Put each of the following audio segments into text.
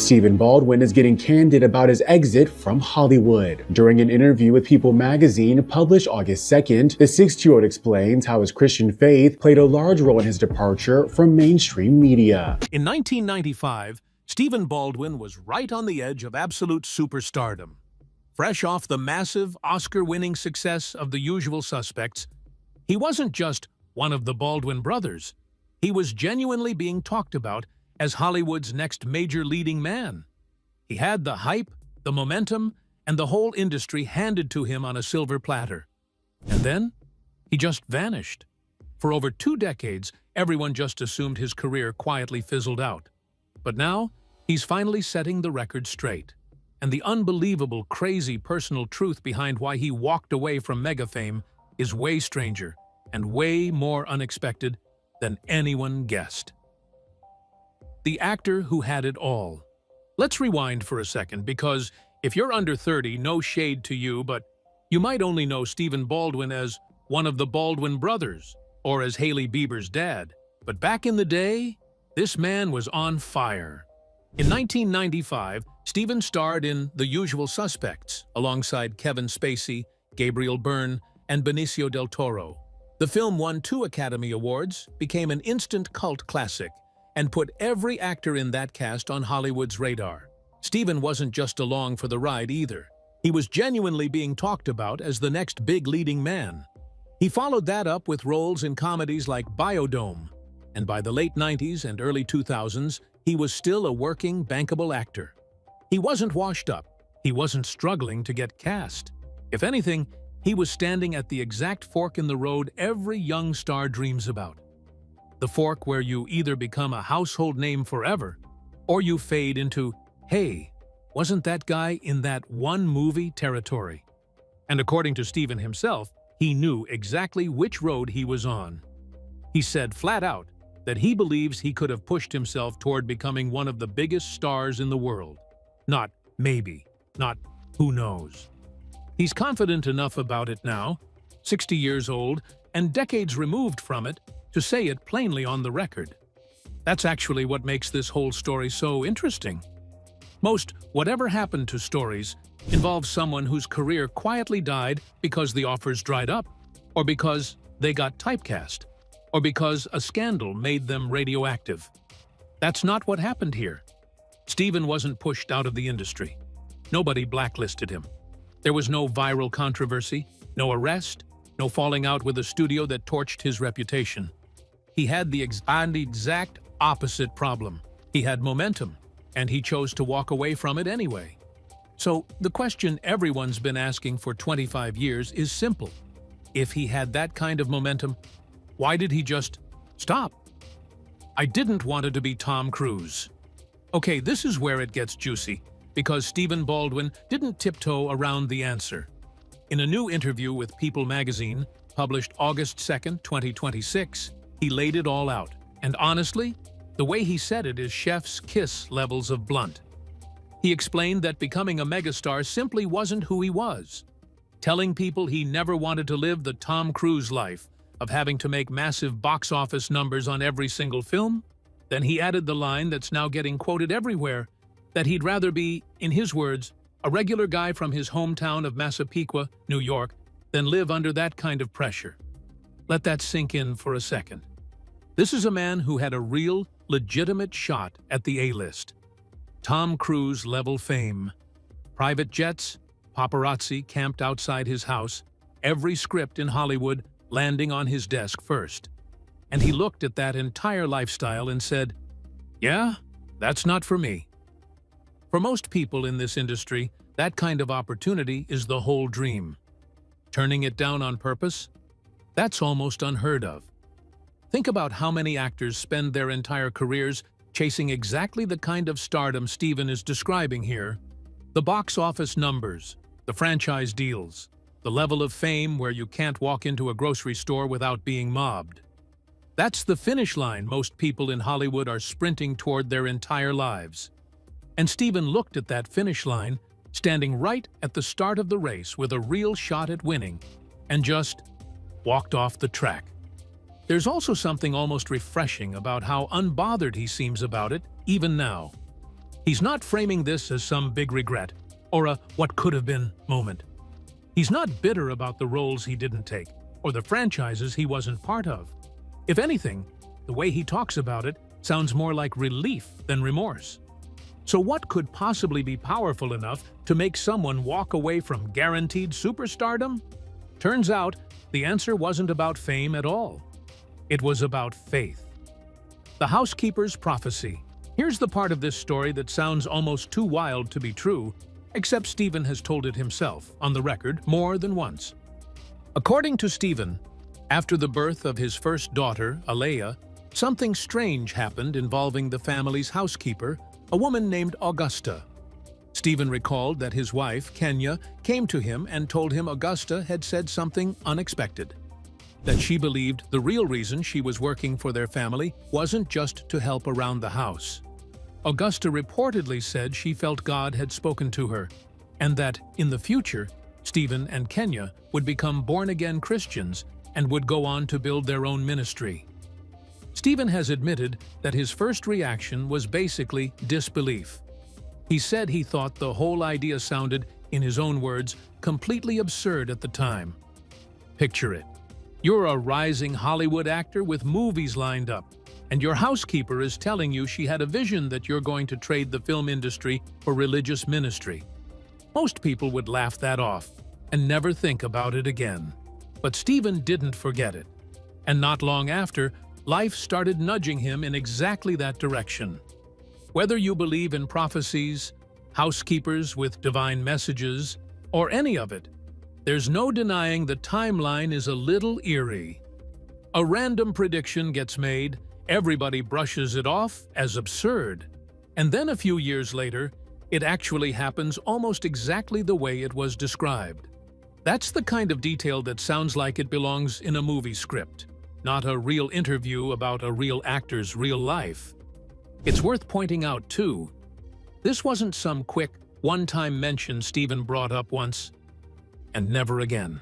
Stephen Baldwin is getting candid about his exit from Hollywood. During an interview with People magazine published August 2nd, the 60-year-old explains how his Christian faith played a large role in his departure from mainstream media. In 1995, Stephen Baldwin was right on the edge of absolute superstardom. Fresh off the massive Oscar-winning success of The Usual Suspects, he wasn't just one of the Baldwin brothers. He was genuinely being talked about as Hollywood's next major leading man. He had the hype, the momentum, and the whole industry handed to him on a silver platter. And then, he just vanished. For over 2 decades, everyone just assumed his career quietly fizzled out. But now, he's finally setting the record straight. And the unbelievable, crazy personal truth behind why he walked away from mega fame is way stranger and way more unexpected than anyone guessed. The actor who had it all. Let's rewind for a second, because if you're under 30, no shade to you, but you might only know Stephen Baldwin as one of the Baldwin brothers, or as Hailey Bieber's dad. But back in the day, this man was on fire. In 1995, Stephen starred in The Usual Suspects, alongside Kevin Spacey, Gabriel Byrne, and Benicio del Toro. The film won 2 Academy Awards, became an instant cult classic, and put every actor in that cast on Hollywood's radar. Stephen wasn't just along for the ride either. He was genuinely being talked about as the next big leading man. He followed that up with roles in comedies like Biodome, and by the late 90s and early 2000s, he was still a working, bankable actor. He wasn't washed up. He wasn't struggling to get cast. If anything, he was standing at the exact fork in the road every young star dreams about. The fork where you either become a household name forever, or you fade into, hey, wasn't that guy in that one movie territory? And according to Stephen himself, he knew exactly which road he was on. He said flat out that he believes he could have pushed himself toward becoming one of the biggest stars in the world. Not maybe, not who knows. He's confident enough about it now, 60 years old and decades removed from it, to say it plainly on the record. That's actually what makes this whole story so interesting. Most whatever happened to stories involves someone whose career quietly died because the offers dried up, or because they got typecast, or because a scandal made them radioactive. That's not what happened here. Stephen wasn't pushed out of the industry. Nobody blacklisted him. There was no viral controversy, no arrest, no falling out with a studio that torched his reputation. He had the exact opposite problem. He had momentum, and he chose to walk away from it anyway. So the question everyone's been asking for 25 years is simple. If he had that kind of momentum, why did he just stop? I didn't want it to be Tom Cruise. Okay, this is where it gets juicy, because Stephen Baldwin didn't tiptoe around the answer. In a new interview with People magazine, published August 2nd, 2026, he laid it all out. And honestly, the way he said it is chef's kiss levels of blunt. He explained that becoming a megastar simply wasn't who he was, telling people he never wanted to live the Tom Cruise life of having to make massive box office numbers on every single film. Then he added the line that's now getting quoted everywhere, that he'd rather be, in his words, a regular guy from his hometown of Massapequa, New York, than live under that kind of pressure. Let that sink in for a second. This is a man who had a real, legitimate shot at the A-list. Tom Cruise-level fame. Private jets, paparazzi camped outside his house, every script in Hollywood landing on his desk first. And he looked at that entire lifestyle and said, yeah, that's not for me. For most people in this industry, that kind of opportunity is the whole dream. Turning it down on purpose? That's almost unheard of. Think about how many actors spend their entire careers chasing exactly the kind of stardom Stephen is describing here. The box office numbers, the franchise deals, the level of fame where you can't walk into a grocery store without being mobbed. That's the finish line most people in Hollywood are sprinting toward their entire lives. And Stephen looked at that finish line, standing right at the start of the race with a real shot at winning, and just walked off the track. There's also something almost refreshing about how unbothered he seems about it, even now. He's not framing this as some big regret or a what could have been moment. He's not bitter about the roles he didn't take or the franchises he wasn't part of. If anything, the way he talks about it sounds more like relief than remorse. So what could possibly be powerful enough to make someone walk away from guaranteed superstardom? Turns out, the answer wasn't about fame at all. It was about faith. The housekeeper's prophecy. Here's the part of this story that sounds almost too wild to be true, except Stephen has told it himself, on the record, more than once. According to Stephen, after the birth of his first daughter, Alea, something strange happened involving the family's housekeeper, a woman named Augusta. Stephen recalled that his wife, Kenya, came to him and told him Augusta had said something unexpected. That she believed the real reason she was working for their family wasn't just to help around the house. Augusta reportedly said she felt God had spoken to her, and that, in the future, Stephen and Kenya would become born-again Christians and would go on to build their own ministry. Stephen has admitted that his first reaction was basically disbelief. He said he thought the whole idea sounded, in his own words, completely absurd at the time. Picture it. You're a rising Hollywood actor with movies lined up, and your housekeeper is telling you she had a vision that you're going to trade the film industry for religious ministry. Most people would laugh that off and never think about it again. But Stephen didn't forget it. And not long after, life started nudging him in exactly that direction. Whether you believe in prophecies, housekeepers with divine messages, or any of it, there's no denying the timeline is a little eerie. A random prediction gets made, everybody brushes it off as absurd, and then a few years later, it actually happens almost exactly the way it was described. That's the kind of detail that sounds like it belongs in a movie script, not a real interview about a real actor's real life. It's worth pointing out, too, this wasn't some quick, one-time mention Stephen brought up once and never again.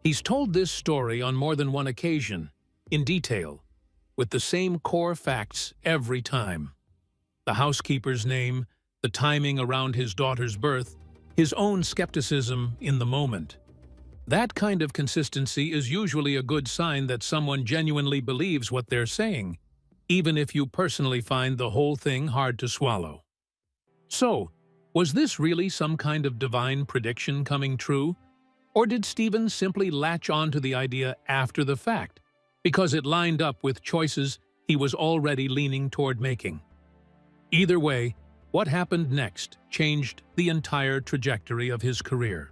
He's told this story on more than one occasion, in detail, with the same core facts every time. The housekeeper's name, the timing around his daughter's birth, his own skepticism in the moment. That kind of consistency is usually a good sign that someone genuinely believes what they're saying, even if you personally find the whole thing hard to swallow. So, was this really some kind of divine prediction coming true? Or did Stephen simply latch on to the idea after the fact, because it lined up with choices he was already leaning toward making? Either way, what happened next changed the entire trajectory of his career.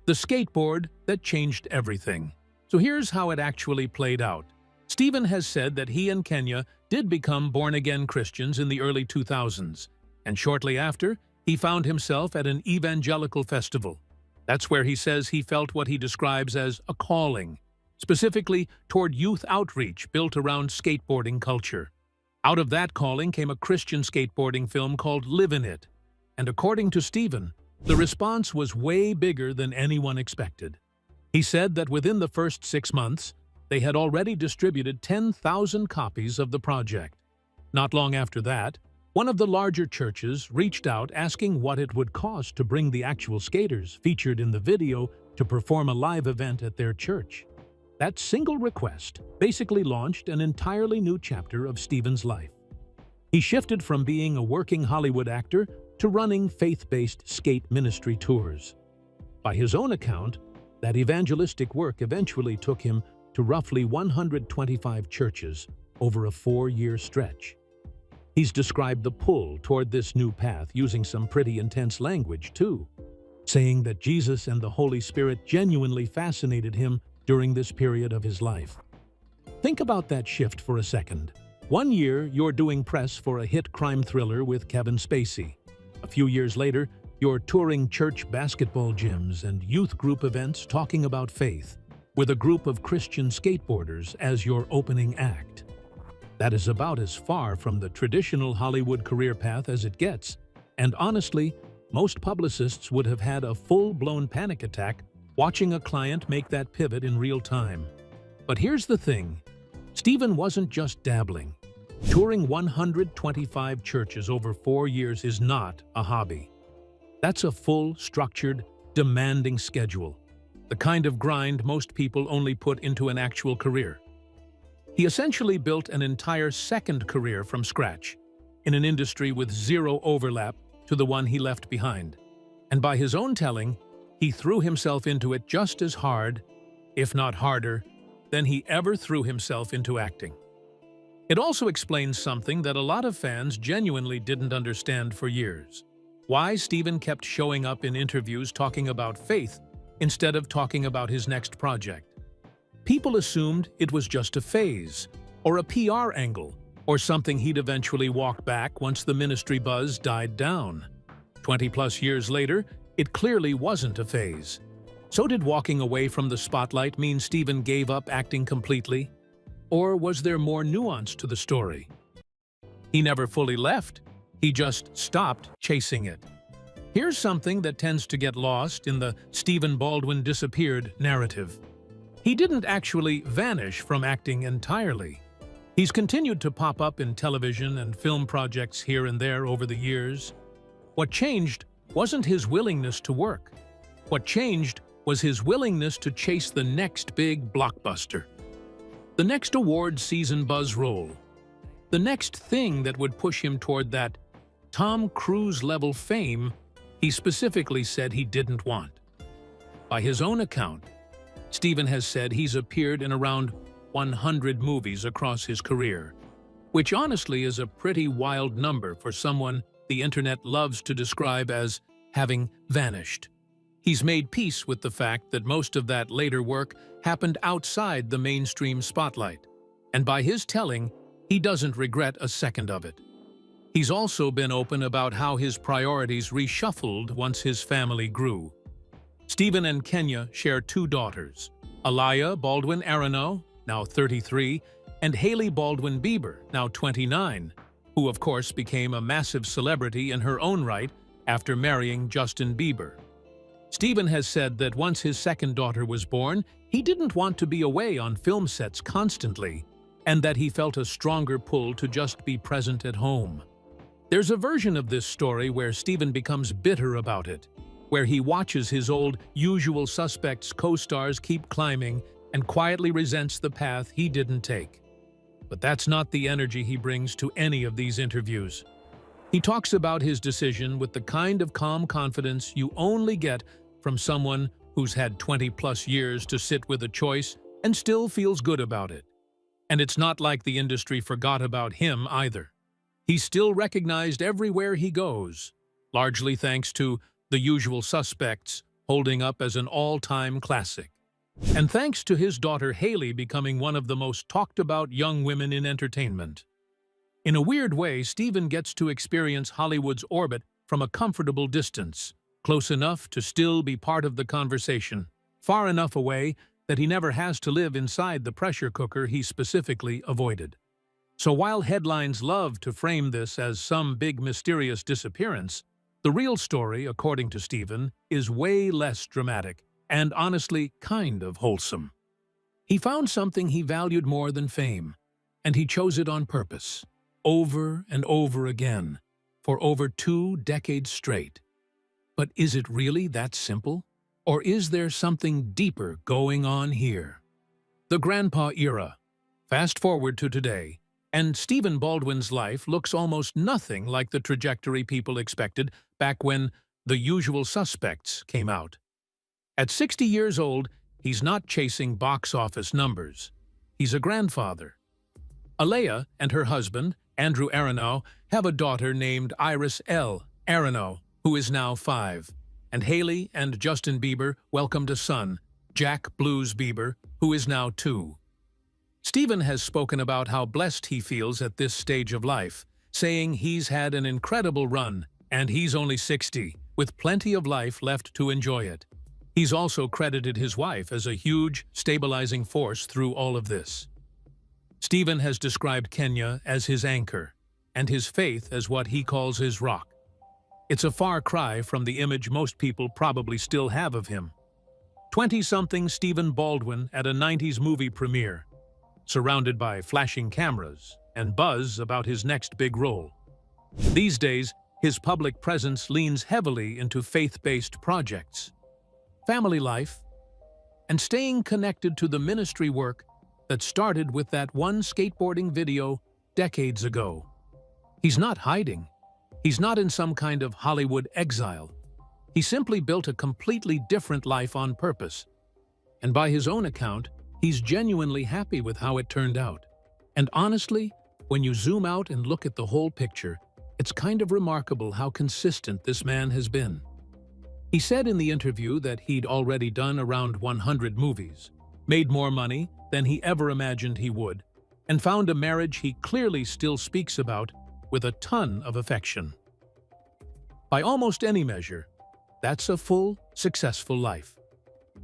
The skateboard that changed everything. So here's how it actually played out. Stephen has said that he and Kenya did become born-again Christians in the early 2000s, and shortly after, he found himself at an evangelical festival. That's where he says he felt what he describes as a calling, specifically toward youth outreach built around skateboarding culture. Out of that calling came a Christian skateboarding film called Live in It, and according to Stephen, the response was way bigger than anyone expected. He said that within the first 6 months, they had already distributed 10,000 copies of the project. Not long after that, one of the larger churches reached out asking what it would cost to bring the actual skaters featured in the video to perform a live event at their church. That single request basically launched an entirely new chapter of Stephen's life. He shifted from being a working Hollywood actor to running faith-based skate ministry tours. By his own account, that evangelistic work eventually took him to roughly 125 churches over a 4-year stretch. He's described the pull toward this new path using some pretty intense language, too, saying that Jesus and the Holy Spirit genuinely fascinated him during this period of his life. Think about that shift for a second. 1 year, you're doing press for a hit crime thriller with Kevin Spacey. A few years later, you're touring church basketball gyms and youth group events talking about faith, with a group of Christian skateboarders as your opening act. That is about as far from the traditional Hollywood career path as it gets, and honestly, most publicists would have had a full-blown panic attack watching a client make that pivot in real time. But here's the thing. Stephen wasn't just dabbling. Touring 125 churches over 4 years is not a hobby. That's a full, structured, demanding schedule, the kind of grind most people only put into an actual career. He essentially built an entire second career from scratch, in an industry with zero overlap to the one he left behind. And by his own telling, he threw himself into it just as hard, if not harder, than he ever threw himself into acting. It also explains something that a lot of fans genuinely didn't understand for years: why Steven kept showing up in interviews talking about faith instead of talking about his next project. People assumed it was just a phase, or a PR angle, or something he'd eventually walk back once the ministry buzz died down. 20-plus years later, it clearly wasn't a phase. So did walking away from the spotlight mean Steven gave up acting completely? Or was there more nuance to the story? He never fully left, he just stopped chasing it. Here's something that tends to get lost in the Stephen Baldwin disappeared narrative. He didn't actually vanish from acting entirely. He's continued to pop up in television and film projects here and there over the years. What changed wasn't his willingness to work. What changed was his willingness to chase the next big blockbuster. The next award season buzz role. The next thing that would push him toward that Tom Cruise-level fame he specifically said he didn't want. By his own account, Steven has said he's appeared in around 100 movies across his career, which honestly is a pretty wild number for someone the internet loves to describe as having vanished. He's made peace with the fact that most of that later work happened outside the mainstream spotlight, and by his telling, he doesn't regret a second of it. He's also been open about how his priorities reshuffled once his family grew. Steven and Kenya share 2 daughters, Aliyah Baldwin Arano, now 33, and Hailey Baldwin Bieber, now 29, who of course became a massive celebrity in her own right after marrying Justin Bieber. Steven has said that once his second daughter was born, he didn't want to be away on film sets constantly, and that he felt a stronger pull to just be present at home. There's a version of this story where Steven becomes bitter about it, where he watches his old Usual Suspects co-stars keep climbing and quietly resents the path he didn't take. But that's not the energy he brings to any of these interviews. He talks about his decision with the kind of calm confidence you only get from someone who's had 20-plus years to sit with a choice and still feels good about it. And it's not like the industry forgot about him either. He's still recognized everywhere he goes, largely thanks to The Usual Suspects holding up as an all-time classic. And thanks to his daughter Hailey becoming one of the most talked-about young women in entertainment. In a weird way, Steven gets to experience Hollywood's orbit from a comfortable distance, close enough to still be part of the conversation, far enough away that he never has to live inside the pressure cooker he specifically avoided. So while headlines love to frame this as some big mysterious disappearance, the real story, according to Steven, is way less dramatic and honestly kind of wholesome. He found something he valued more than fame, and he chose it on purpose, over and over again, for over 2 decades straight. But is it really that simple? Or is there something deeper going on here? The grandpa era. Fast forward to today, and Stephen Baldwin's life looks almost nothing like the trajectory people expected back when The Usual Suspects came out. At 60 years old, he's not chasing box office numbers. He's a grandfather. Aliyah and her husband, Andrew Arano, have a daughter named Iris L. Arano, who is now 5. And Hailey and Justin Bieber welcomed a son, Jack Blues Bieber, who is now 2. Steven has spoken about how blessed he feels at this stage of life, saying he's had an incredible run, and he's only 60, with plenty of life left to enjoy it. He's also credited his wife as a huge, stabilizing force through all of this. Steven has described Kenya as his anchor, and his faith as what he calls his rock. It's a far cry from the image most people probably still have of him. 20-something Stephen Baldwin at a 90s movie premiere, surrounded by flashing cameras and buzz about his next big role. These days, his public presence leans heavily into faith-based projects, family life, and staying connected to the ministry work that started with that one skateboarding video decades ago. He's not hiding. He's not in some kind of Hollywood exile. He simply built a completely different life on purpose. And by his own account, he's genuinely happy with how it turned out. And honestly, when you zoom out and look at the whole picture, it's kind of remarkable how consistent this man has been. He said in the interview that he'd already done around 100 movies, made more money than he ever imagined he would, and found a marriage he clearly still speaks about with a ton of affection. By almost any measure, that's a full, successful life.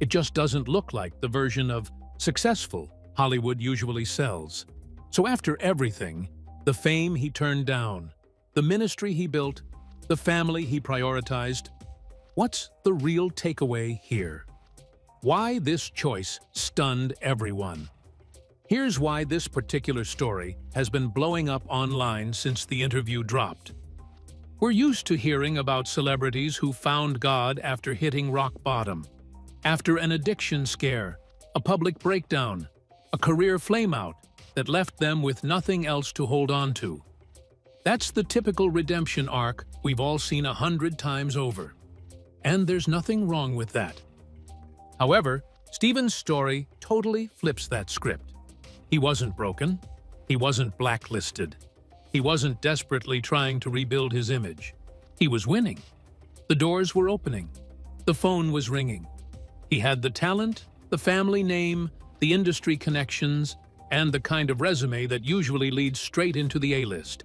It just doesn't look like the version of successful Hollywood usually sells. So after everything, the fame he turned down, the ministry he built, the family he prioritized, what's the real takeaway here? Why this choice stunned everyone? Here's why this particular story has been blowing up online since the interview dropped. We're used to hearing about celebrities who found God after hitting rock bottom, after an addiction scare, a public breakdown, a career flameout that left them with nothing else to hold on to. That's the typical redemption arc we've all seen 100 times over. And there's nothing wrong with that. However, Stephen's story totally flips that script. He wasn't broken. He wasn't blacklisted. He wasn't desperately trying to rebuild his image. He was winning. The doors were opening. The phone was ringing. He had the talent, the family name, the industry connections, and the kind of resume that usually leads straight into the A-list.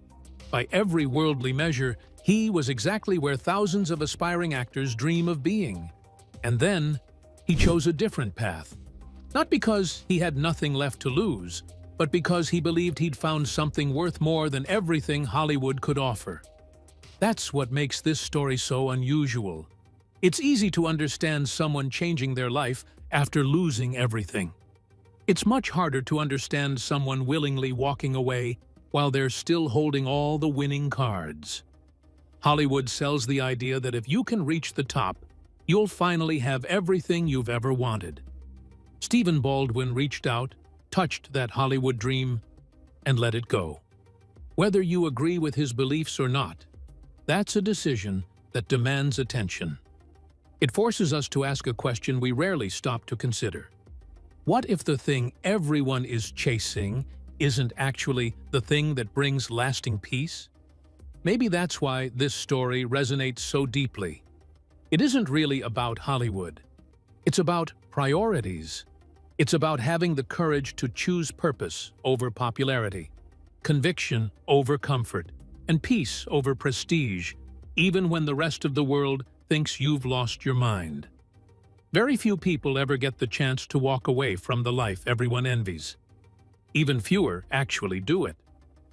By every worldly measure, he was exactly where thousands of aspiring actors dream of being. And then, he chose a different path. Not because he had nothing left to lose, but because he believed he'd found something worth more than everything Hollywood could offer. That's what makes this story so unusual. It's easy to understand someone changing their life after losing everything. It's much harder to understand someone willingly walking away while they're still holding all the winning cards. Hollywood sells the idea that if you can reach the top, you'll finally have everything you've ever wanted. Stephen Baldwin reached out, touched that Hollywood dream, and let it go. Whether you agree with his beliefs or not, that's a decision that demands attention. It forces us to ask a question we rarely stop to consider. What if the thing everyone is chasing isn't actually the thing that brings lasting peace? Maybe that's why this story resonates so deeply. It isn't really about Hollywood. It's about priorities. It's about having the courage to choose purpose over popularity, conviction over comfort, and peace over prestige, even when the rest of the world thinks you've lost your mind. Very few people ever get the chance to walk away from the life everyone envies. Even fewer actually do it.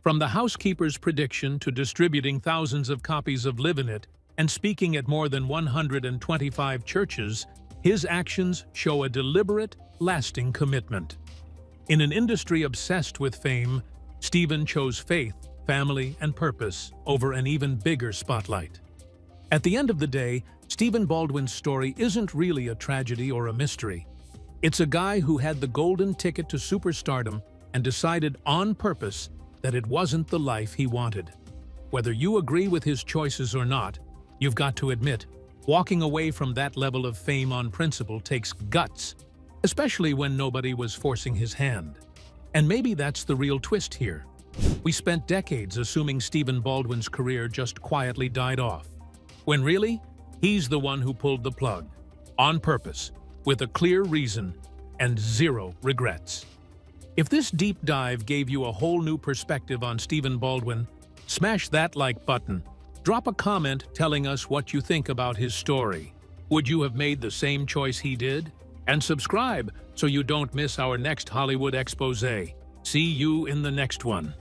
From the housekeeper's prediction to distributing thousands of copies of Live in It and speaking at more than 125 churches, his actions show a deliberate, lasting commitment. In an industry obsessed with fame, Stephen chose faith, family, and purpose over an even bigger spotlight. At the end of the day, Stephen Baldwin's story isn't really a tragedy or a mystery. It's a guy who had the golden ticket to superstardom and decided on purpose that it wasn't the life he wanted. Whether you agree with his choices or not, you've got to admit, walking away from that level of fame on principle takes guts, especially when nobody was forcing his hand. And maybe that's the real twist here. We spent decades assuming Stephen Baldwin's career just quietly died off, when really, he's the one who pulled the plug, on purpose, with a clear reason and zero regrets. If this deep dive gave you a whole new perspective on Stephen Baldwin, smash that like button. Drop a comment telling us what you think about his story. Would you have made the same choice he did? And subscribe so you don't miss our next Hollywood expose. See you in the next one.